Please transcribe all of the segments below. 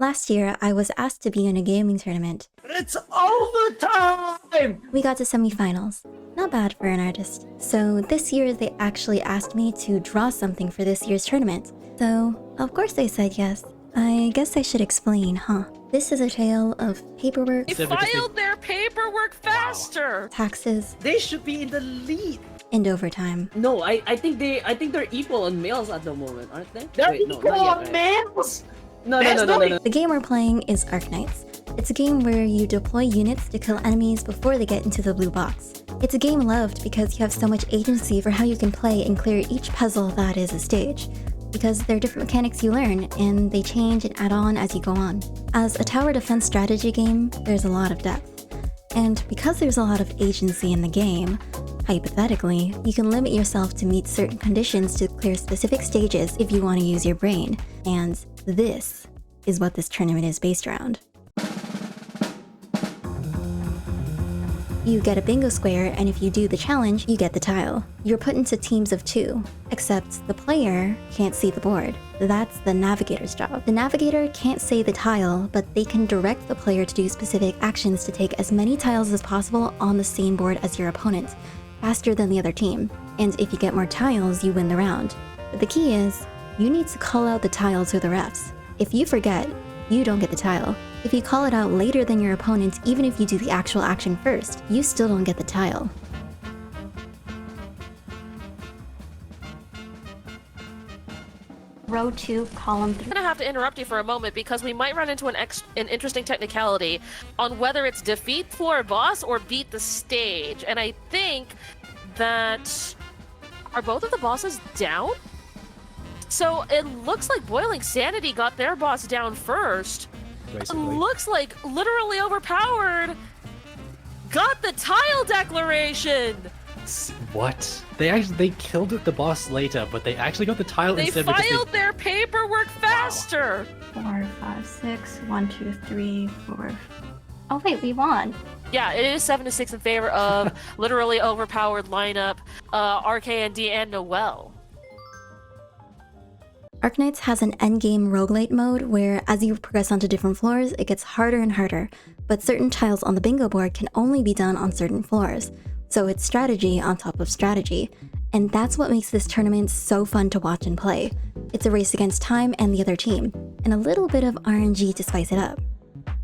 Last year, I was asked to be in a gaming tournament. It's overtime! We got to semifinals. Not bad for an artist. So this year, they actually asked me to draw something for this year's tournament. So, of course I said yes. I guess I should explain, huh? This is a tale of paperwork. They filed their paperwork faster! Taxes. They should be in the lead. And overtime. No, I think they're equal on males at the moment, aren't they? They're Wait, no, equal not yet, on right? males! No. The game we're playing is Arknights. It's a game where you deploy units to kill enemies before they get into the blue box. It's a game loved because you have so much agency for how you can play and clear each puzzle that is a stage. Because there are different mechanics you learn, and they change and add on as you go on. As a tower defense strategy game, there's a lot of depth. And because there's a lot of agency in the game, hypothetically, you can limit yourself to meet certain conditions to clear specific stages if you want to use your brain. And this is what this tournament is based around. You get a bingo square, and if you do the challenge, you get the tile. You're put into teams of 2, except the player can't see the board. That's the navigator's job. The navigator can't say the tile, but they can direct the player to do specific actions to take as many tiles as possible on the same board as your opponent, faster than the other team. And if you get more tiles, you win the round. But the key is, you need to call out the tile to the refs. If you forget, you don't get the tile. If you call it out later than your opponent, even if you do the actual action first, you still don't get the tile. Row 2, column 3. I'm gonna have to interrupt you for a moment because we might run into an interesting technicality on whether it's defeat floor boss or beat the stage. And I think that... Are both of the bosses down? So it looks like Boiling Sanity got their boss down first. Basically. It looks like Literally Overpowered got the tile declaration! What? They killed the boss later, but they actually got the tile They instead because filed their paperwork faster! 4, 5, 6, 1, 2, 3, 4. Oh wait, we won. Yeah, it is 7-6 in favor of Literally Overpowered lineup, RKND and Noel. Arknights has an endgame roguelite mode where as you progress onto different floors, it gets harder and harder, but certain tiles on the bingo board can only be done on certain floors. So it's strategy on top of strategy, and that's what makes this tournament so fun to watch and play. It's a race against time and the other team, and a little bit of RNG to spice it up.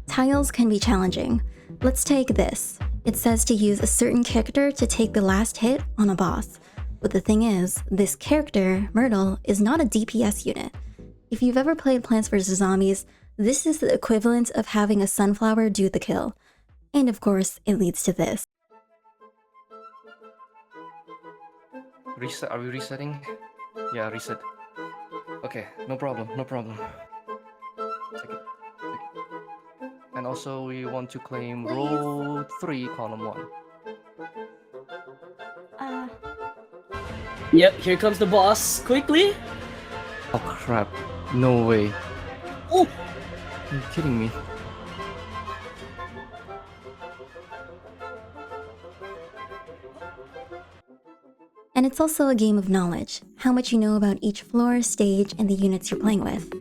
Tiles can be challenging. Let's take this. It says to use a certain character to take the last hit on a boss. But the thing is, this character, Myrtle, is not a DPS unit. If you've ever played Plants vs. Zombies, this is the equivalent of having a sunflower do the kill. And of course, it leads to this. Reset? Are we resetting? Yeah, reset. Okay, no problem. Take it. And also, we want to claim row 3, column 1. Yep, here comes the boss. Quickly. Oh crap. No way. Oh! Are you kidding me? And it's also a game of knowledge, how much you know about each floor, stage, and the units you're playing with.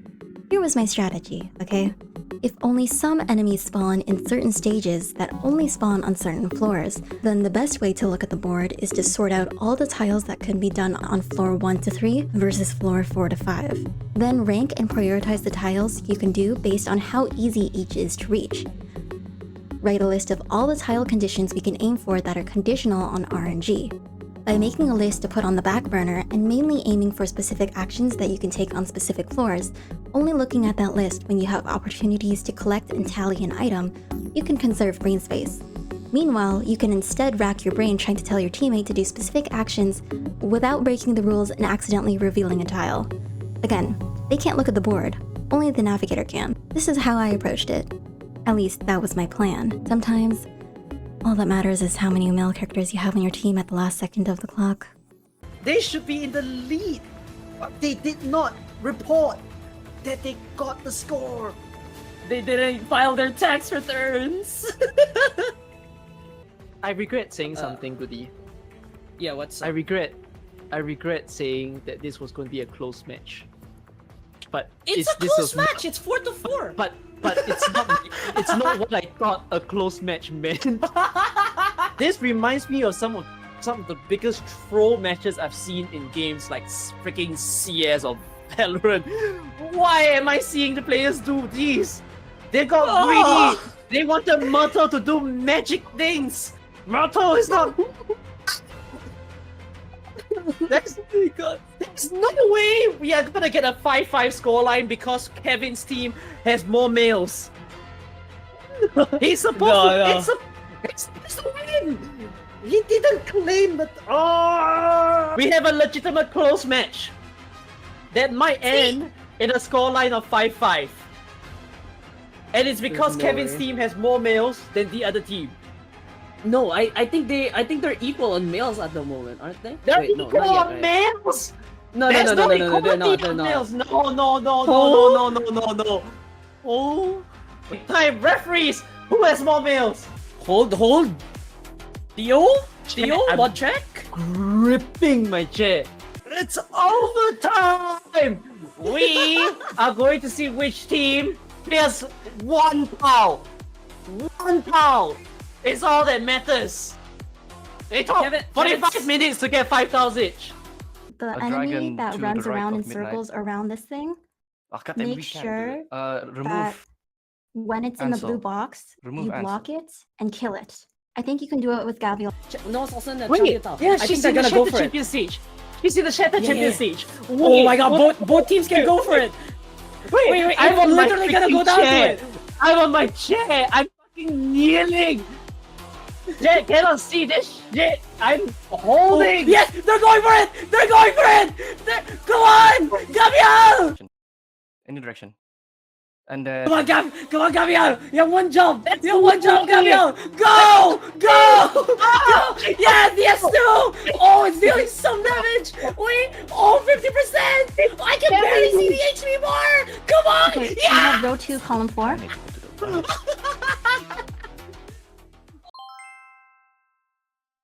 Here was my strategy, okay? If only some enemies spawn in certain stages that only spawn on certain floors, then the best way to look at the board is to sort out all the tiles that can be done on floor 1 to 3 versus floor 4 to 5. Then rank and prioritize the tiles you can do based on how easy each is to reach. Write a list of all the tile conditions we can aim for that are conditional on RNG. By making a list to put on the back burner and mainly aiming for specific actions that you can take on specific floors, only looking at that list when you have opportunities to collect and tally an item, you can conserve brain space. Meanwhile, you can instead rack your brain trying to tell your teammate to do specific actions without breaking the rules and accidentally revealing a tile. Again, they can't look at the board, only the navigator can. This is how I approached it. At least that was my plan. Sometimes, all that matters is how many male characters you have on your team at the last second of the clock. They should be in the lead. But they did not report that they got the score. They didn't file their tax returns. I regret saying something, Goody. Yeah, what's up? I regret saying that this was going to be a close match. But It's a close match. It's 4-4. But but it's not. It's not what I thought a close match meant. This reminds me of some of the biggest troll matches I've seen in games like freaking CS or Valorant. Why am I seeing the players do this? They got greedy. They wanted Myrtle to do magic things. Myrtle is not. There's no way we are gonna get a 5-5 scoreline because Kevin's team has more males. He's supposed to. It's supposed to win. He didn't claim that. Oh, we have a legitimate close match that might end in a scoreline of 5-5, and it's because Kevin's team has more males than the other team. No, I think they're equal on males at the moment, aren't they? They're Wait, no, equal not yet, on right? males. No, There's they're not. equality They're on not. males. No. Oh, time referees. Who has more males? Hold. Theo, I'm what check? gripping my chair. It's overtime. We are going to see which team clears 1 POW. 1 POW. It's all that matters. They took Kevin, 45 minutes to get 5,000 each. The A enemy dragon that to runs the right around in of midnight. circles around this thing, Oh, God damn, make we can't do sure it. that Remove. when it's in the blue Ansel. box, Remove you block it and kill it. I think you can do it with Gabriel. No, it's also in the Wait, champion. yeah, I she's think they're in the gonna go Shatter for it. Champion stage. She's in the Shatter Yeah, Champion yeah. stage. Oh my god, Wait, both teams can go for it. Wait, I'm on my literally gonna go freaking down to chair. it. I'm on my chair. I'm fucking kneeling. Jay cannot see this shit. I'm holding. Yes, they're going for it. They're going for it. Go on, Gabriel. Any direction. And Come on, Gabriel. You have one jump. You have one jump, Gabriel. Go. Yes, two. Oh, it's dealing some damage. Wait, 50%. I can barely see the HP bar. Come on. Okay, you Yeah. have row 2, column 4.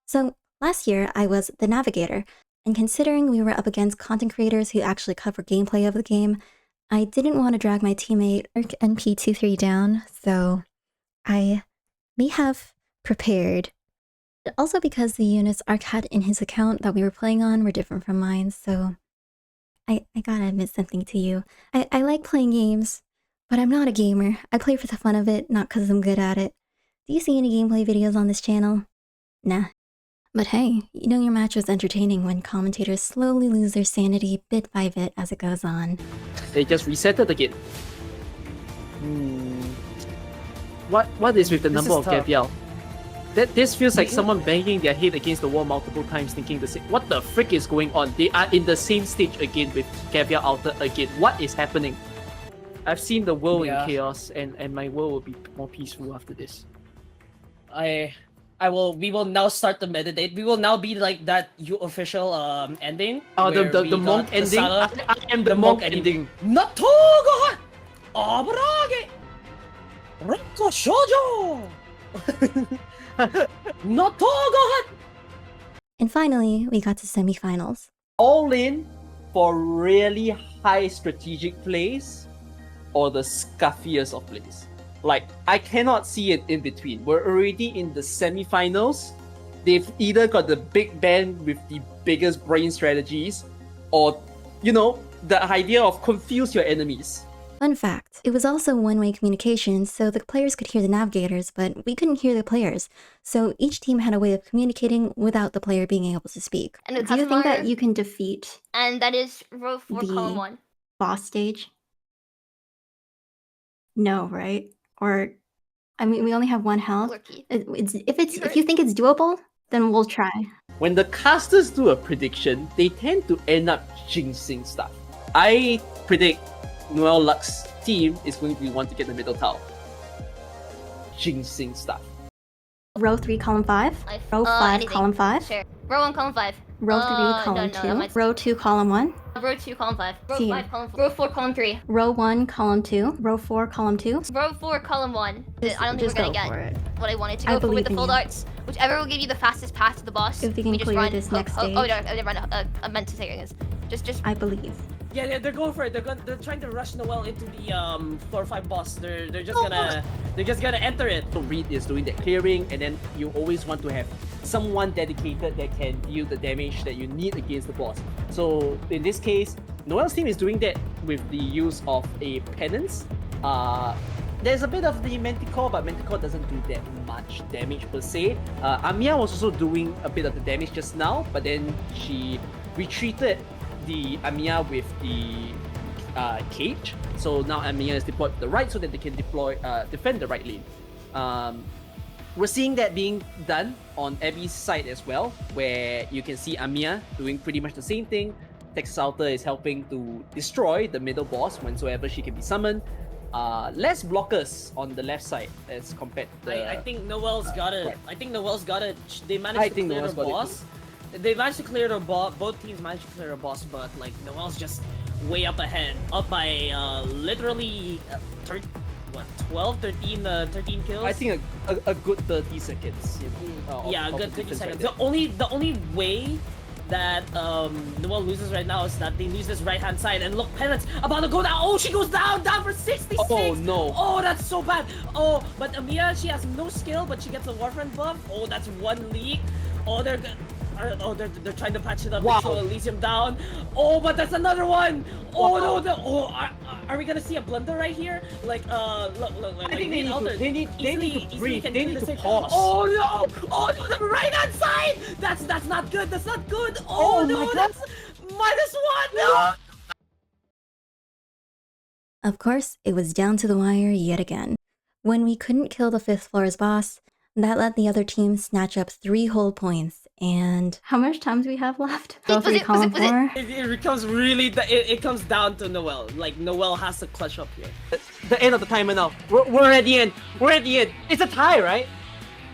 So last year, I was the navigator, and considering we were up against content creators who actually cover gameplay of the game, I didn't want to drag my teammate NP23 down, so I may have prepared. Also because the units Ark had in his account that we were playing on were different from mine, so I gotta admit something to you. I like playing games, but I'm not a gamer. I play for the fun of it, not because I'm good at it. Do you see any gameplay videos on this channel? Nah. But hey, you know your match was entertaining when commentators slowly lose their sanity bit by bit as it goes on. They just reset it again. What is with the number is of tough. Gabriel? This feels like someone banging their head against the wall multiple times thinking the same. What the frick is going on? They are in the same stage again with Gabriel altered again. What is happening? I've seen the world in chaos and my world will be more peaceful after this. We will now start to meditate. We will now be like that official ending. Oh, where the we monk got the ending? saga. I am the monk ending. Natogo! Abrage! Rocco Shoujo! Natogo! And finally, we got to semifinals. All in for really high strategic plays or the scuffiest of plays. Like, I cannot see it in between. We're already in the semi-finals. They've either got the big band with the biggest brain strategies, or, you know, the idea of confuse your enemies. Fun fact, it was also one-way communication, so the players could hear the navigators, but we couldn't hear the players. So each team had a way of communicating without the player being able to speak. And the Do you think that customer- you can defeat And that is row 4, column The- 1. boss stage? No, right? Or, I mean, we only have 1 health. Quirky. If you think it's doable, then we'll try. When the casters do a prediction, they tend to end up jinxing stuff. I predict Noel Luck's team is going to be one to get the middle tower. Jinxing stuff. Row 3, column 5. Life. Row 5, Anything. column 5. Sure. Row 1, column 5. Row 3, column no, 2. mine's- Row 2, column 1. Row 2, column 5. Row See. 5, column 4. Row 4, column 3. Row 1, column 2. Row 4, column 2. Row 4, column 1. I don't think we're Just gonna go get for it. what I wanted to I go for with believe the in full you. darts. Whichever will give you the fastest path to the boss. If we can just clear run. this next oh, stage. no, I didn't run. I meant to say this. Just I believe. Yeah, they're going for it. They're trying to rush Noel into the floor 5 boss. They're just gonna enter it. So Reed is doing that clearing, and then you always want to have someone dedicated that can deal the damage that you need against the boss. So in this case, Noel's team is doing that with the use of a penance. There's a bit of the Manticore, but Manticore doesn't do that much damage per se. Amiya was also doing a bit of the damage just now, but then she retreated the Amiya with the cage. So now Amiya is deployed to the right so that they can defend the right lane. We're seeing that being done on Abby's side as well, where you can see Amiya doing pretty much the same thing. Texas Alter is helping to destroy the middle boss whensoever she can be summoned. Less blockers on the left side as compared to I think Noel's got it. right. I think Noel's got it. They managed to clear the boss. They managed to clear the boss. Both teams managed to clear the boss, but like Noel's just way up ahead, up by literally 12, 13 kills. I think a good 30 seconds. Yeah, a of good 30 difference seconds. right The only way that Noel loses right now is that they lose this right hand side, and look, Penance about to go down. Oh, she goes down for 66. Oh no. Oh, that's so bad. Oh, but Amiya, she has no skill, but she gets a Warframe buff. Oh, that's one leak. Oh, they're trying to patch it up. Wow. Wow. Elysium down. Oh, but that's another one. Oh no, are we gonna see a blunder right here? Like look. I think they need to breathe. They need to pause. Oh no, the right hand side. That's not good. That's not good. Oh, no, my God. that's -1. No. Of course, it was down to the wire yet again. When we couldn't kill the 5th floor's boss, that let the other team snatch up 3 whole points. And how much time do we have left? Was it- was it- It comes really. It comes down to Noel. Like Noel has to clutch up here. The end of the timer now. We're at the end. We're at the end. It's a tie, right?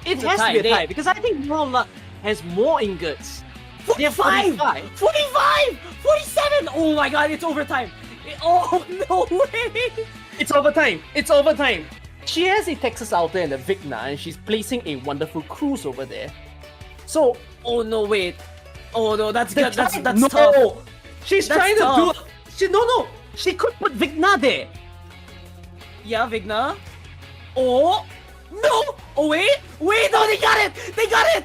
It has to be a tie because I think Noel has more ingots. 45, 47. Oh my God, it's overtime. Oh no way! It's overtime. It's overtime. She has a Texas Alter and a Vigna, and she's placing a wonderful cruise over there. So, Oh no, wait. Oh no, that's good. That's no. tough. She's That's trying tough. to do. No. She could put Vigna there. Yeah, Vigna. Oh no! Oh wait! No, they got it! They got it!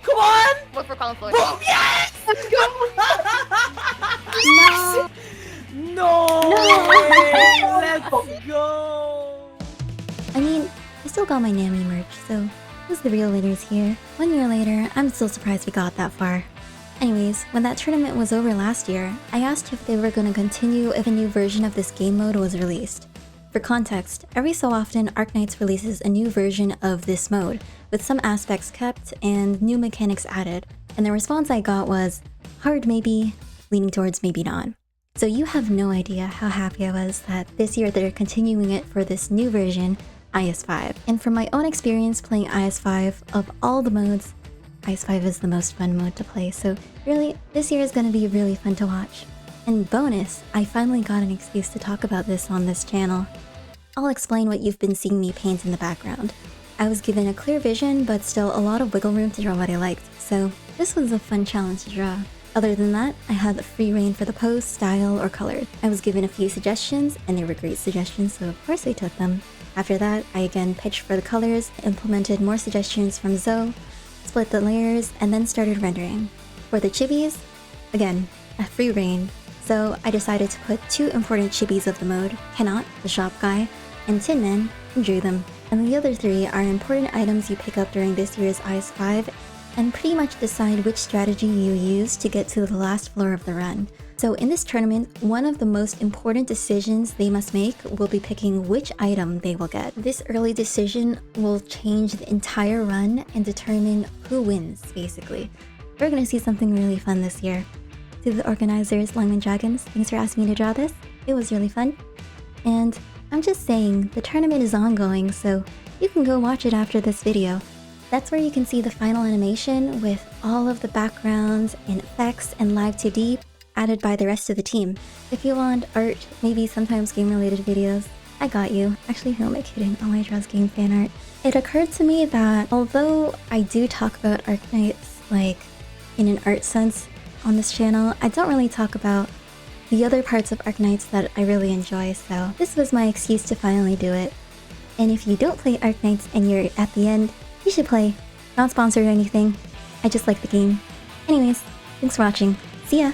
Come on! Vote for column 4. Boom! Yes! Let's go! No! No way! Let's go! I mean, I still got my Nami merch, so who's the real winners here? 1 year later, I'm still surprised we got that far. Anyways, when that tournament was over last year, I asked if they were going to continue if a new version of this game mode was released. For context, every so often Arknights releases a new version of this mode, with some aspects kept and new mechanics added, and the response I got was, hard maybe, leaning towards maybe not. So you have no idea how happy I was that this year they're continuing it for this new version, IS5. And from my own experience playing IS5, of all the modes, IS5 is the most fun mode to play, so really, this year is going to be really fun to watch. And bonus, I finally got an excuse to talk about this on this channel. I'll explain what you've been seeing me paint in the background. I was given a clear vision, but still a lot of wiggle room to draw what I liked, so this was a fun challenge to draw. Other than that, I had free reign for the pose, style, or color. I was given a few suggestions, and they were great suggestions, so of course I took them. After that, I again pitched for the colors, implemented more suggestions from Zoe, split the layers, and then started rendering. For the chibis, again, a free reign, so I decided to put 2 important chibis of the mode, Cannot, the shop guy, and Tin Man, and drew them. And the other 3 are important items you pick up during this year's IS5, and pretty much decide which strategy you use to get to the last floor of the run. So in this tournament, one of the most important decisions they must make will be picking which item they will get. This early decision will change the entire run and determine who wins, basically. We're gonna see something really fun this year. To the organizers, Lungmen Dragons, thanks for asking me to draw this. It was really fun. And I'm just saying, the tournament is ongoing, so you can go watch it after this video. That's where you can see the final animation with all of the backgrounds and effects and live 2D added by the rest of the team. If you want art, maybe sometimes game-related videos, I got you. Actually, who am I kidding? All I draw is game fan art. It occurred to me that although I do talk about Arknights, like, in an art sense on this channel, I don't really talk about the other parts of Arknights that I really enjoy, so this was my excuse to finally do it. And if you don't play Arknights and you're at the end, you should play. Not sponsored or anything. I just like the game. Anyways, thanks for watching. See ya!